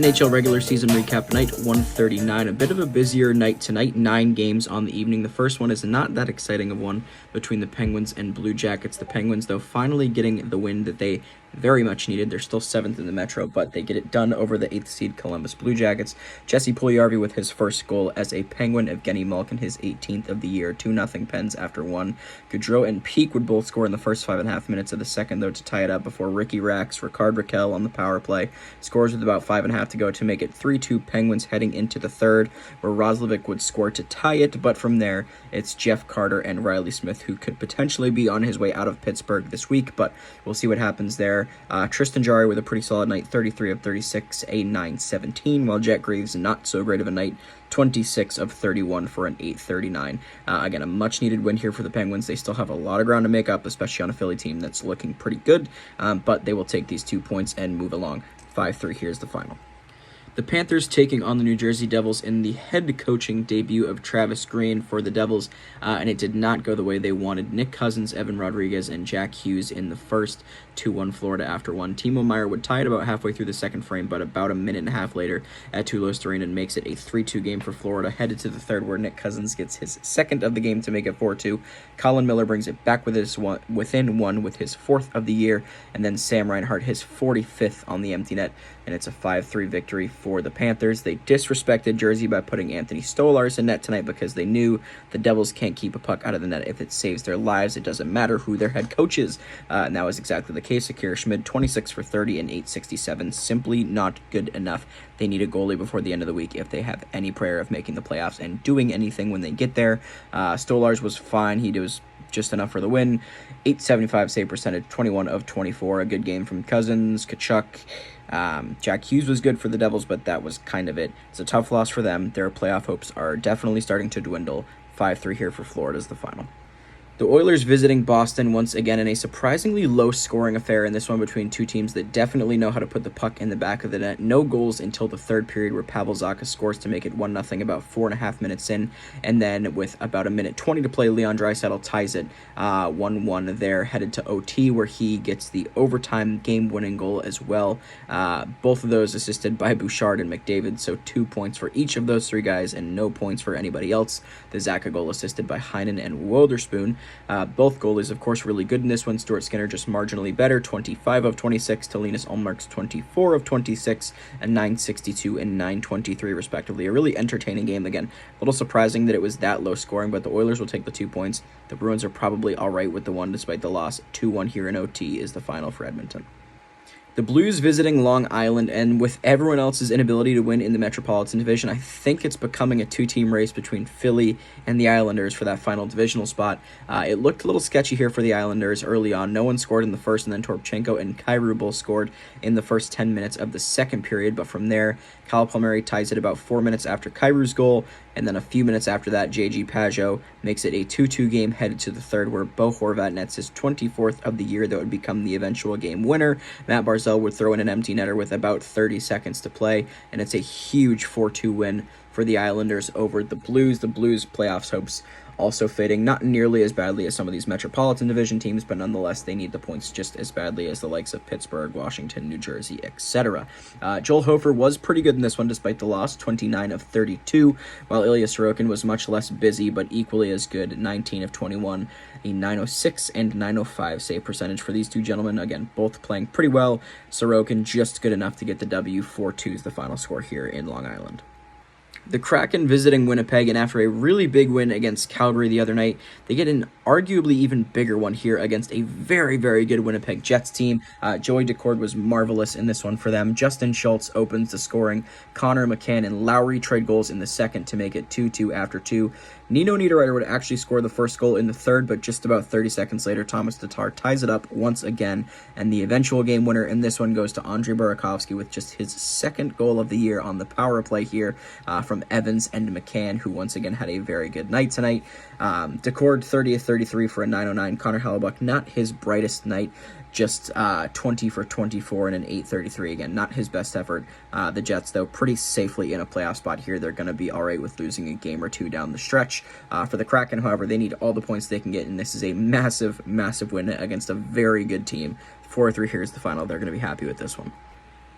NHL regular season recap night 139. A bit of a busier night tonight. 9 games on the evening. The first one is not that exciting of one between the Penguins and Blue Jackets. The Penguins, though, finally getting the win that they very much needed. They're still 7th in the Metro, but they get it done over the 8th seed Columbus Blue Jackets. Jesse Puljujarvi with his first goal as a Penguin. Evgeny Malkin his 18th of the year. 2-0 Pens after 1. Gaudreau and Peak would both score in the first 5.5 minutes of the second, though, to tie it up before Ricky Rax, Rickard Rakell on the power play scores with about 5.5 to go to make it 3-2 Penguins heading into the third, where Roslovic would score to tie it, but from there, it's Jeff Carter and Riley Smith who could potentially be on his way out of Pittsburgh this week, but we'll see what happens there. Tristan Jarry with a pretty solid night, 33 of 36, a 9-17, while Jet Graves not so great of a night, 26 of 31 for an 8.39. Again, a much-needed win here for the Penguins. They still have a lot of ground to make up, especially on a Philly team that's looking pretty good, but they will take these 2 points and move along. 5-3, here's the final. The Panthers taking on the New Jersey Devils in the head coaching debut of Travis Green for the Devils, and it did not go the way they wanted. Nick Cousins, Evan Rodriguez, and Jack Hughes in the first, 2-1 Florida after 1. Timo Meier would tie it about halfway through the second frame, but about a minute and a half later at Tulos Arena makes it a 3-2 game for Florida, headed to the third where Nick Cousins gets his second of the game to make it 4-2. Colin Miller brings it back within one with his 4th of the year, and then Sam Reinhart his 45th on the empty net, and it's a 5-3 victory for the Panthers. They disrespected Jersey by putting Anthony Stolarz in net tonight because they knew the Devils can't keep a puck out of the net if it saves their lives. It doesn't matter who their head coach is, and that was exactly the case. Akira Schmid, 26 for 30 and 8.67, simply not good enough. They need a goalie before the end of the week if they have any prayer of making the playoffs and doing anything when they get there. Stolarz was fine. He was just enough for the win. 875 save percentage, 21 of 24. A good game from Cousins, Kachuk. Jack Hughes was good for the Devils, but that was kind of it. It's a tough loss for them. Their playoff hopes are definitely starting to dwindle. 5-3 here for Florida is the final. The Oilers visiting Boston once again in a surprisingly low-scoring affair in this one between two teams that definitely know how to put the puck in the back of the net. No goals until the third period where Pavel Zacha scores to make it 1-0 about 4.5 minutes in, and then with about a minute 20 to play, Leon Draisaitl ties it 1-1 there, headed to OT where he gets the overtime game-winning goal as well. Both of those assisted by Bouchard and McDavid, so 2 points for each of those 3 guys and no points for anybody else. The Zacha goal assisted by Heinen and Wotherspoon. Both goalies, of course, really good in this one. Stuart Skinner just marginally better, 25 of 26 to Linus Ullmark's 24 of 26, and 9.62 and 9.23 respectively. A really entertaining game. Again, a little surprising that it was that low scoring, but the Oilers will take the 2 points. The Bruins are probably all right with the 1 despite the loss. 2-1 here in OT is the final for Edmonton. The Blues visiting Long Island, and with everyone else's inability to win in the Metropolitan Division, I think it's becoming a 2-team race between Philly and the Islanders for that final divisional spot. It looked a little sketchy here for the Islanders early on. No one scored in the first, and then Torpchenko and Kyrou both scored in the first 10 minutes of the second period, but from there, Kyle Palmieri ties it about 4 minutes after Kyrou's goal, and then a few minutes after that, J.G. Pajot makes it a 2-2 game headed to the third, where Bo Horvat nets his 24th of the year that would become the eventual game winner. Matt Barzal would throw in an empty netter with about 30 seconds to play, and it's a huge 4-2 win for the Islanders over the Blues. The Blues' playoffs hopes also fading, not nearly as badly as some of these Metropolitan Division teams, but nonetheless, they need the points just as badly as the likes of Pittsburgh, Washington, New Jersey, etc. Joel Hofer was pretty good in this one despite the loss, 29 of 32, while Ilya Sorokin was much less busy, but equally as good, 19 of 21, a 906 and 905 save percentage for these two gentlemen. Again, both playing pretty well. Sorokin just good enough to get the W. 4-2 is the final score here in Long Island. The Kraken visiting Winnipeg, and after a really big win against Calgary the other night, they get an arguably even bigger one here against a very, very good Winnipeg Jets team. Joey Decord was marvelous in this one for them. Justin Schultz opens the scoring. Connor McCann and Lowry trade goals in the second to make it 2-2 after 2. Nino Niederreiter would actually score the first goal in the third, but just about 30 seconds later, Thomas Tatar ties it up once again, and the eventual game winner in this one goes to Andrei Burakovsky with just his second goal of the year on the power play here from Evans and McCann, who once again had a very good night tonight. Decord 30 of 33 for a 909. Connor Hellebuck, not his brightest night, just 20 for 24 and an 833. Again, not his best effort. The Jets, though, pretty safely in a playoff spot here. They're going to be all right with losing a game or two down the stretch. For the Kraken, however, they need all the points they can get, and this is a massive, massive win against a very good team. 4-3 here is the final. They're going to be happy with this one.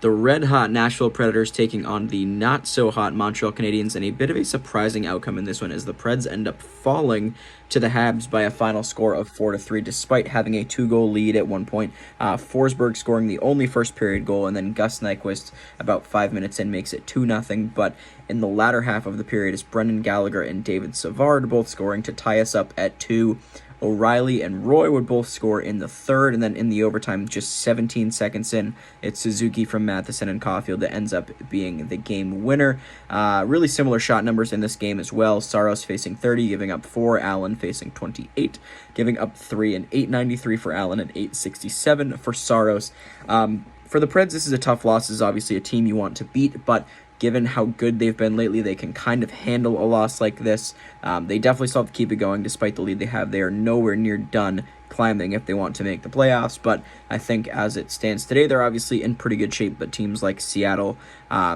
The red-hot Nashville Predators taking on the not-so-hot Montreal Canadiens, and a bit of a surprising outcome in this one as the Preds end up falling to the Habs by a final score of 4-3, despite having a 2-goal lead at one point. Forsberg scoring the only first-period goal, and then Gus Nyquist, about 5 minutes in, makes it 2-0. But in the latter half of the period, it's Brendan Gallagher and David Savard both scoring to tie us up at 2. O'Reilly and Roy would both score in the third, and then in the overtime, just 17 seconds in, it's Suzuki from Matheson and Caulfield that ends up being the game winner. Really similar shot numbers in this game as well. Saros facing 30, giving up 4. Allen facing 28, giving up 3, and 893 for Allen and 867 for Saros. For the Preds, this is a tough loss. This is obviously a team you want to beat, but given how good they've been lately, they can kind of handle a loss like this. They definitely still have to keep it going despite the lead they have. They are nowhere near done climbing if they want to make the playoffs, but I think as it stands today, they're obviously in pretty good shape, but teams like Seattle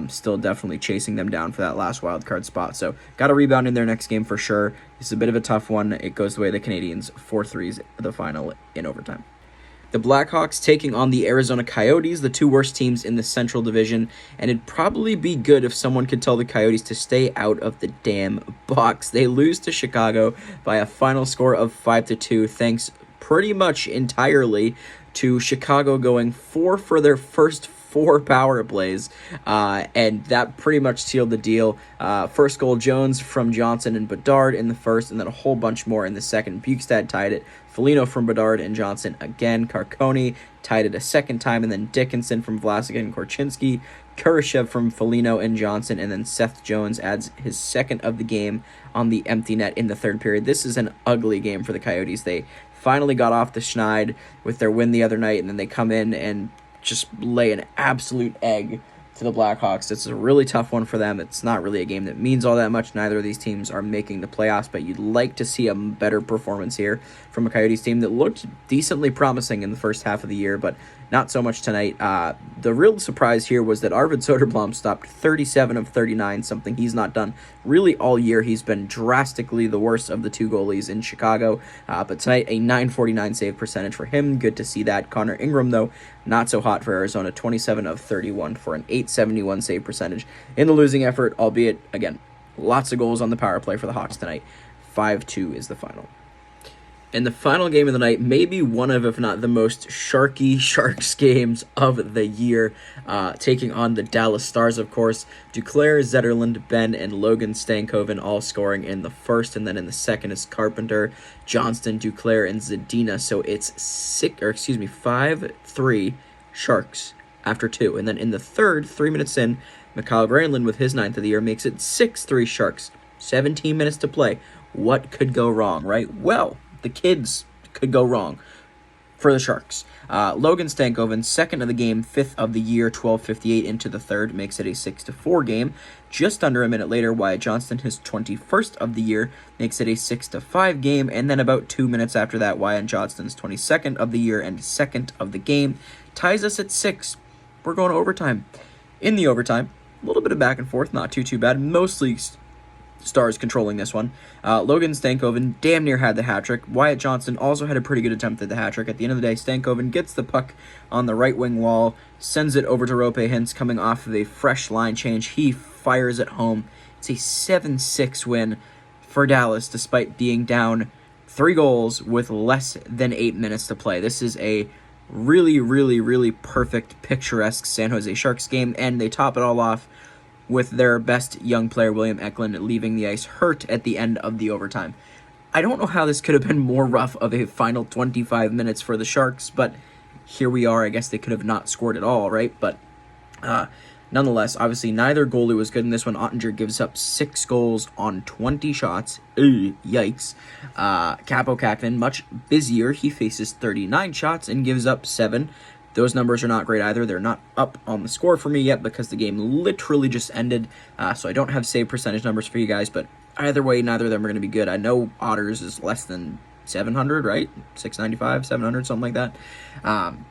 still definitely chasing them down for that last wildcard spot. So got to rebound in their next game for sure. This is a bit of a tough one. It goes the way of the Canadiens, 4-3 the final in overtime. The Blackhawks taking on the Arizona Coyotes, the two worst teams in the Central Division, and it'd probably be good if someone could tell the Coyotes to stay out of the damn box. They lose to Chicago by a final score of 5-2, thanks pretty much entirely to Chicago going 4 for their first 4 power plays, and that pretty much sealed the deal. First goal, Jones from Johnson and Bedard in the first, and then a whole bunch more in the second. Bukestad tied it. Foligno from Bedard and Johnson again. Carcone tied it a second time, and then Dickinson from Vlasic and Korchinski. Kurashev from Foligno and Johnson, and then Seth Jones adds his second of the game on the empty net in the third period. This is an ugly game for the Coyotes. They finally got off the schneid with their win the other night, and then they come in and just lay an absolute egg to the Blackhawks. It's a really tough one for them. It's not really a game that means all that much. Neither of these teams are making the playoffs, but you'd like to see a better performance here from a Coyotes team that looked decently promising in the first half of the year, but not so much tonight. The real surprise here was that Arvid Soderblom stopped 37 of 39, something he's not done really all year. He's been drastically the worst of the two goalies in Chicago, but tonight a 949 save percentage for him. Good to see that. Connor Ingram, though, not so hot for Arizona, 27 of 31 for an 871 save percentage in the losing effort, albeit, again, lots of goals on the power play for the Hawks tonight. 5-2 is the final. And the final game of the night, maybe one of, if not the most sharky Sharks games of the year, taking on the Dallas Stars, of course. Duclair, Zetterlund, Ben, and Logan Stankoven all scoring in the first, and then in the second is Carpenter, Johnston, Duclair, and Zadina. So it's 5-3 Sharks after 2. And then in the third, 3 minutes in, Mikhail Granlund with his 9th of the year makes it 6-3 Sharks. 17 minutes to play. What could go wrong, right? Well, the kids could go wrong for the Sharks. Logan Stankoven, 2nd of the game, 5th of the year, 12:58 into the third, makes it a 6-4 game. Just under a minute later, Wyatt Johnston, his 21st of the year, makes it a 6-5 game. And then about 2 minutes after that, Wyatt Johnston's 22nd of the year and 2nd of the game ties us at 6. We're going to overtime. In the overtime, a little bit of back and forth, not too bad. Mostly Stars controlling this one. Logan Stankoven damn near had the hat trick. Wyatt Johnston also had a pretty good attempt at the hat trick. At the end of the day, Stankoven gets the puck on the right wing wall, sends it over to Roope Hintz coming off of a fresh line change. He fires it home. It's a 7-6 win for Dallas despite being down 3 goals with less than 8 minutes to play. This is a really, really, really perfect, picturesque San Jose Sharks game, and they top it all off with their best young player, William Eklund, leaving the ice hurt at the end of the overtime. I don't know how this could have been more rough of a final 25 minutes for the Sharks, but here we are. I guess they could have not scored at all, right? But nonetheless, obviously, neither goalie was good in this one. Ottinger gives up 6 goals on 20 shots. Yikes. Capo Kakinen, much busier. He faces 39 shots and gives up 7. Those numbers are not great either. They're not up on the score for me yet because the game literally just ended, so I don't have save percentage numbers for you guys, but either way, neither of them are going to be good. I know Otters is less than 700, right? 695, 700, something like that.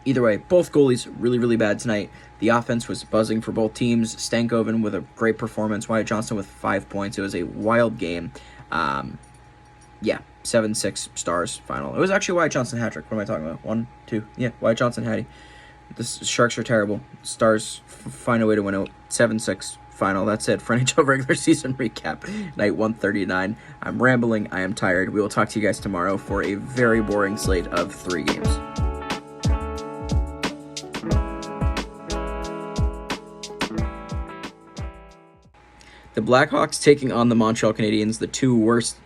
Either way, both goalies really, really bad tonight. The offense was buzzing for both teams. Stankoven with a great performance. Wyatt Johnston with 5 points. It was a wild game. 7-6 Stars final. It was actually Wyatt Johnston hat trick. What am I talking about? 1, 2. Yeah, Wyatt Johnston hattie. The Sharks are terrible. Stars find a way to win out. 7-6 final. That's it for NHL regular season recap. Night 139. I'm rambling. I am tired. We will talk to you guys tomorrow for a very boring slate of 3 games. The Blackhawks taking on the Montreal Canadiens, the 2 worst